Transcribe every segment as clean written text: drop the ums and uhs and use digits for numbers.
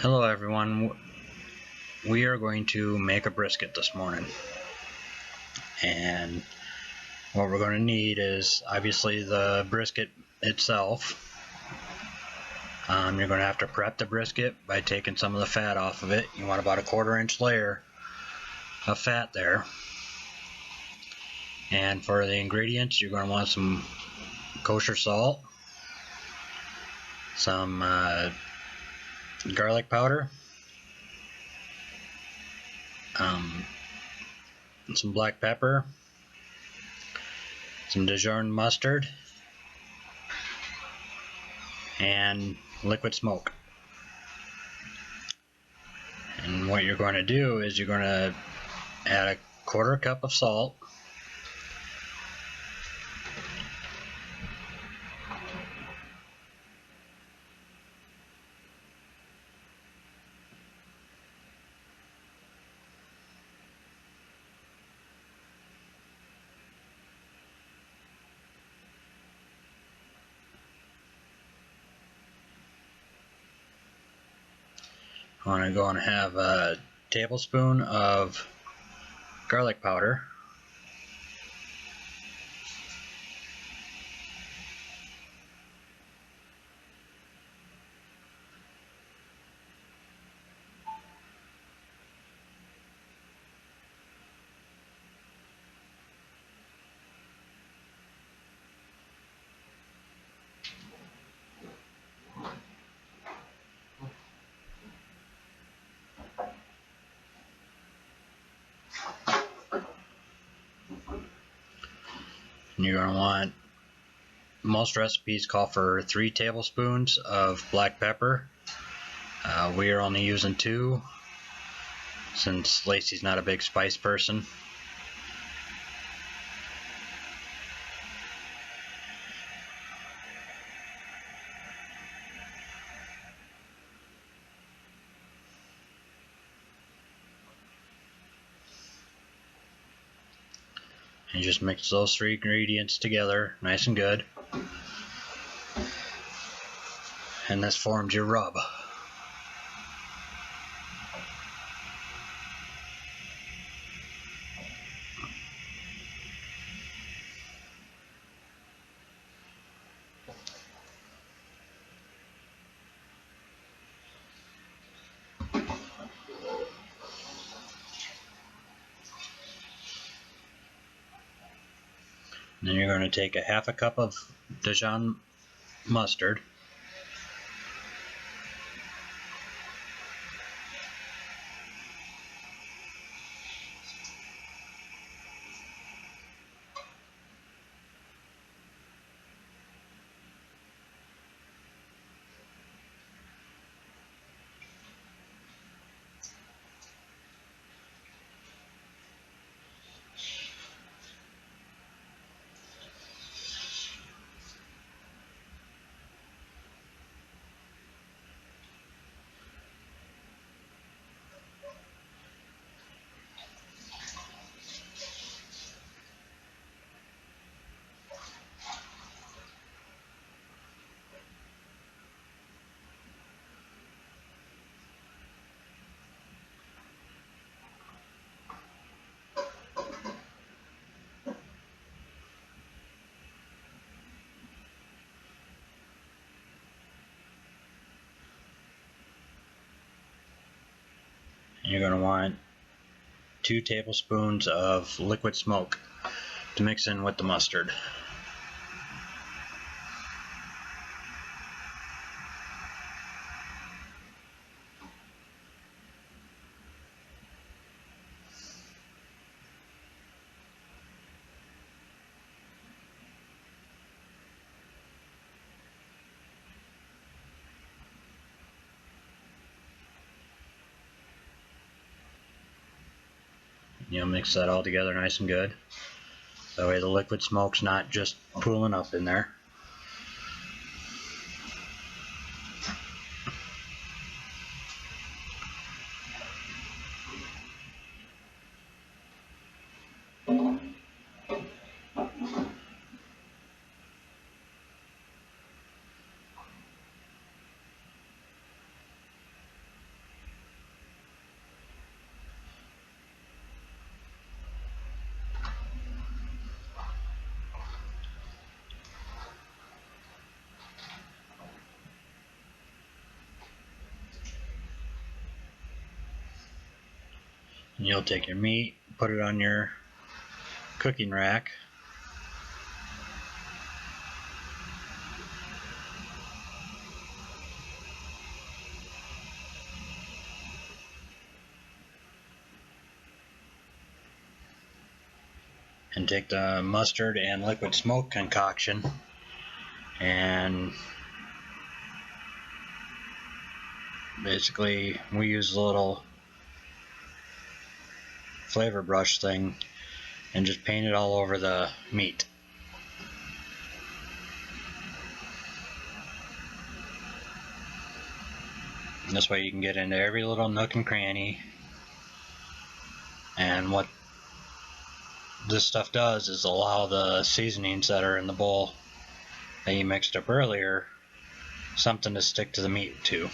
Hello everyone, we are going to make a brisket this morning, and what we're going to need is obviously the brisket itself. You're going to have to prep the brisket by taking some of the fat off of it. You want about a 1/4 inch layer of fat there. And for the ingredients, you're going to want some kosher salt, some garlic powder, some black pepper, some Dijon mustard, and liquid smoke. And what you're going to do is you're going to add a 1/4 cup of salt, I want to go and have a tablespoon of garlic powder, and you're going to want, most recipes call for 3 tablespoons of black pepper. We are only using 2 since Lacey's not a big spice person. And just mix those 3 ingredients together nice and good, and this forms your rub. Then you're going to take a 1/2 cup of Dijon mustard, and you're going to want 2 tablespoons of liquid smoke to mix in with the mustard. You'll mix that all together nice and good. That way the liquid smoke's not just pooling up in there. You'll take your meat, put it on your cooking rack. And take the mustard and liquid smoke concoction and basically we use a little flavor brush thing and just paint it all over the meat. And this way you can get into every little nook and cranny. And what this stuff does is allow the seasonings that are in the bowl that you mixed up earlier something to stick to the meat too.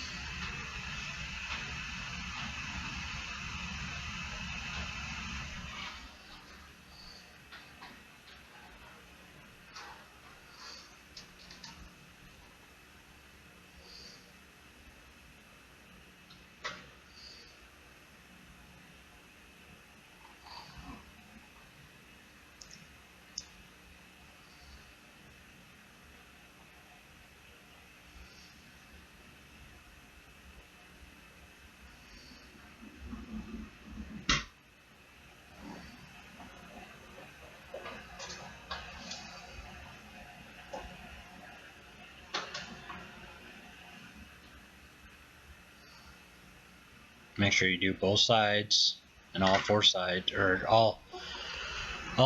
Make sure you do both sides and all four sides, or all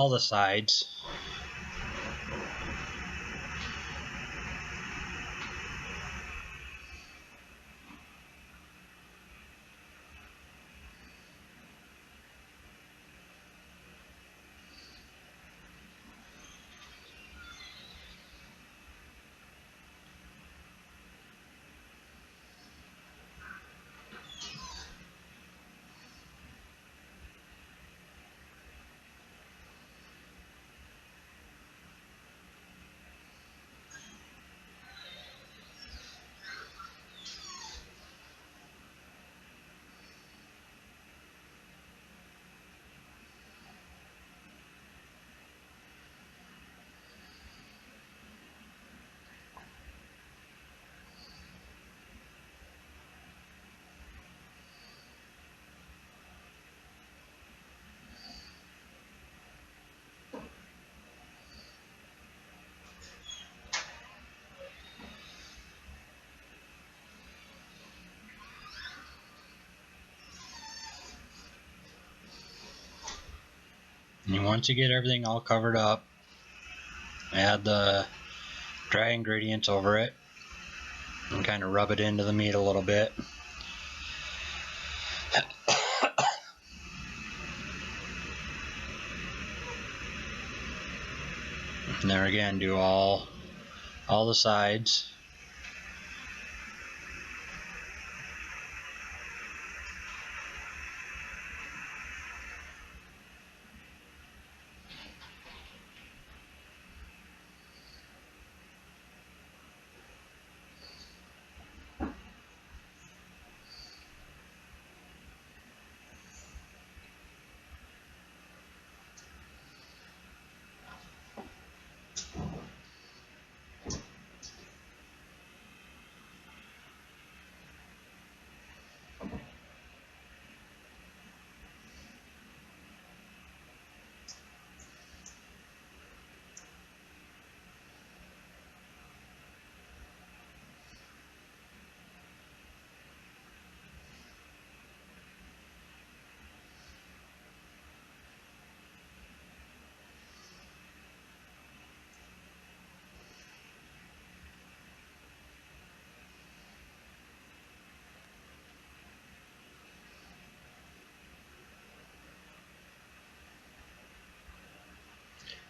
the sides. And once you get everything all covered up, add the dry ingredients over it and kind of rub it into the meat a little bit. And there again, do all the sides.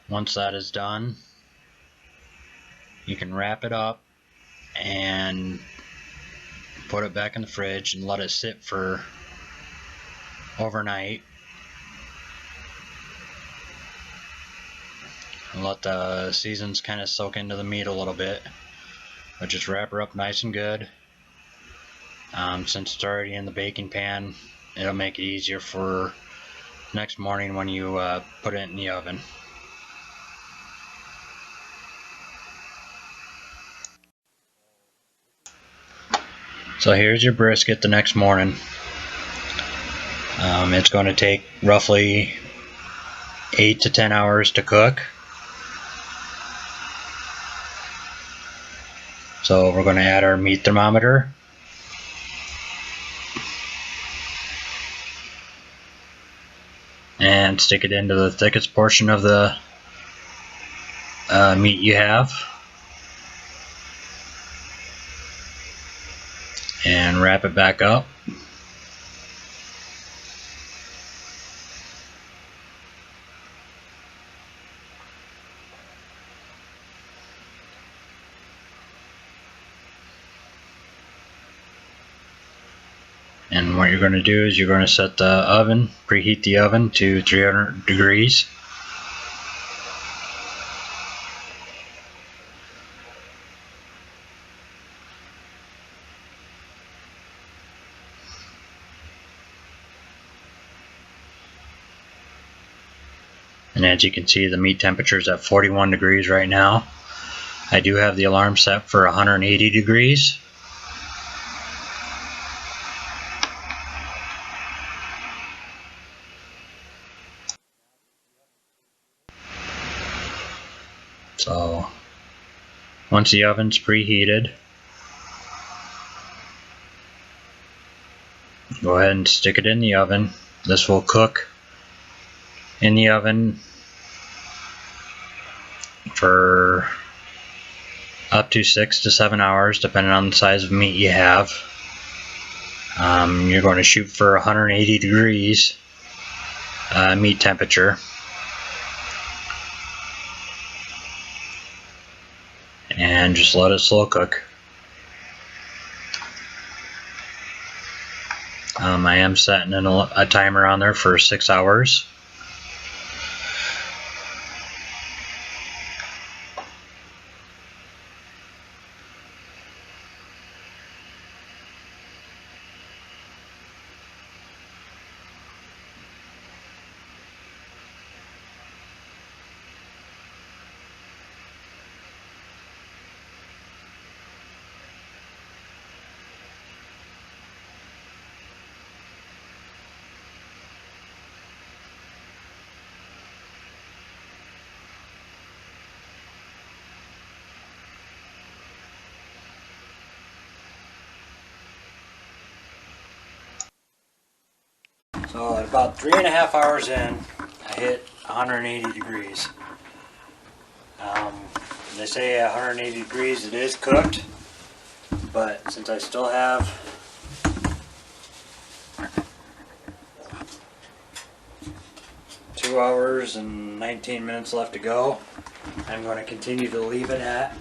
Once that is done, you can wrap it up and put it back in the fridge and let it sit for overnight. And let the seasons kind of soak into the meat a little bit. But just wrap her up nice and good. Since it's already in the baking pan, it'll make it easier for next morning when you put it in the oven. So here's your brisket the next morning. It's going to take roughly 8 to 10 hours to cook. So we're going to add our meat thermometer. And stick it into the thickest portion of the meat you have. And wrap it back up. And what you're going to do is you're going to set the oven, preheat the oven to 300 degrees. And as you can see, the meat temperature is at 41 degrees right now. I do have the alarm set for 180 degrees. So once the oven's preheated, go ahead and stick it in the oven. This will cook in the oven for up to 6 to 7 hours, depending on the size of meat you have. You're going to shoot for 180 degrees meat temperature. And just let it slow cook. I am setting a timer on there for 6 hours. So at about 3.5 hours in, I hit 180 degrees. They say at 180 degrees it is cooked, but since I still have two hours and 19 minutes left to go, I'm going to continue to leave it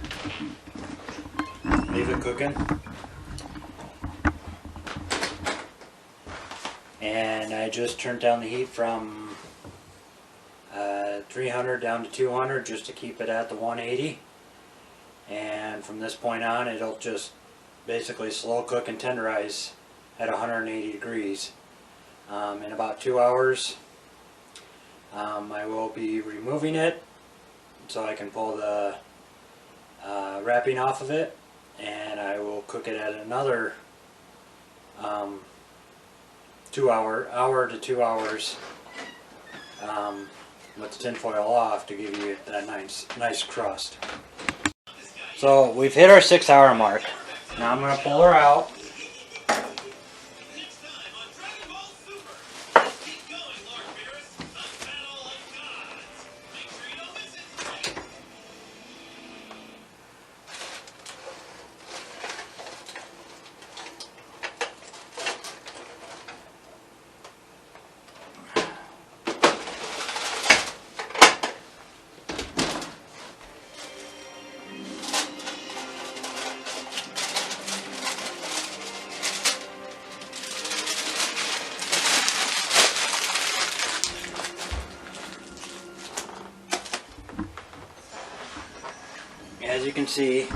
cooking. And I just turned down the heat from 300 down to 200 just to keep it at the 180. And from this point on, it'll just basically slow cook and tenderize at 180 degrees. In about 2 hours, I will be removing it so I can pull the wrapping off of it, and I will cook it at another hour to 2 hours with the tin foil off to give you that nice crust. So we've hit our 6 hour mark. Now I'm going to pull her out. As you can see,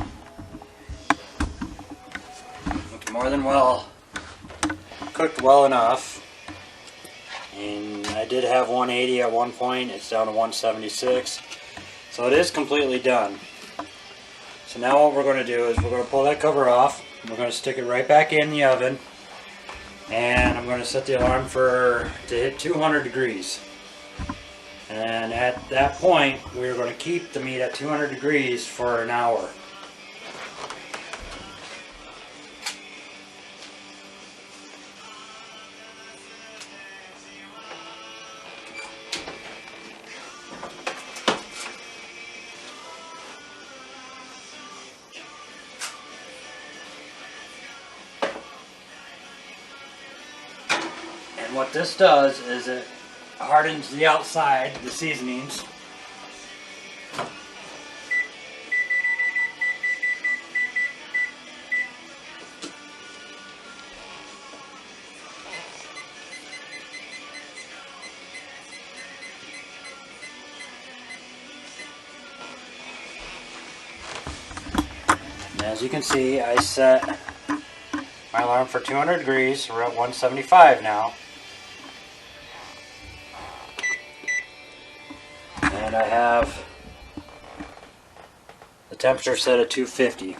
it's more than well cooked well enough, and I did have 180 at one point. It's down to 176. So it is completely done. So now what we're going to do is we're going to pull that cover off. We're going to stick it right back in the oven. And I'm going to set the alarm to hit 200 degrees. And at that point, we're going to keep the meat at 200 degrees for an hour. And what this does is it hardens the outside, the seasonings. And as you can see, I set my alarm for 200 degrees. We're at 175 now. And I have the temperature set at 250.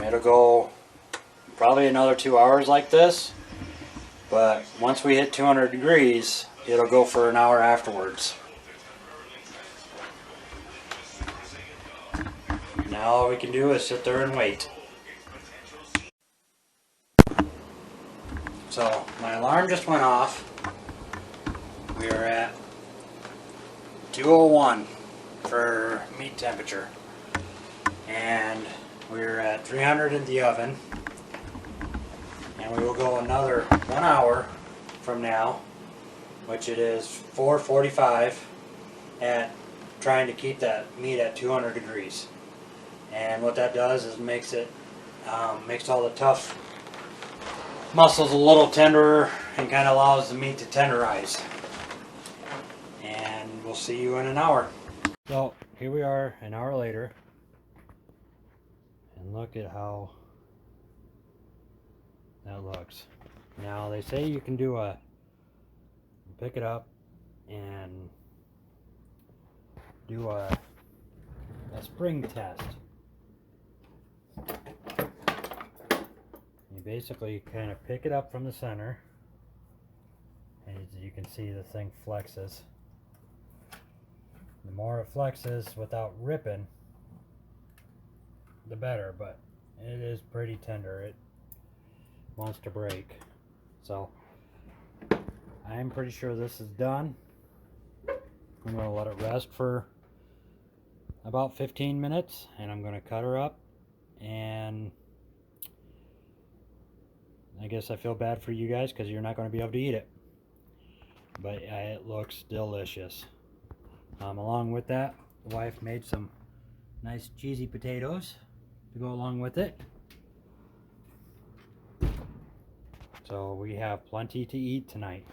It'll go probably another 2 hours like this, but once we hit 200 degrees, it'll go for an hour afterwards. Now all we can do is sit there and wait. So my alarm just went off. We are at 201 for meat temperature, and we're at 300 in the oven, and we will go another 1 hour from now, which it is 4:45, at trying to keep that meat at 200 degrees. And what that does is makes all the tough muscles a little tenderer and kind of allows the meat to tenderize. And we'll see you in an hour. So here we are an hour later, and look at how that looks. Now they say you can do pick it up and do a spring test. You basically kind of pick it up from the center, and as you can see, the thing flexes. The more it flexes without ripping, the better, but it is pretty tender. It wants to break. So I'm pretty sure this is done. I'm going to let it rest for about 15 minutes, and I'm going to cut her up. And I guess I feel bad for you guys because you're not going to be able to eat it, but it looks delicious. Along with that, the wife made some nice cheesy potatoes to go along with it. So we have plenty to eat tonight.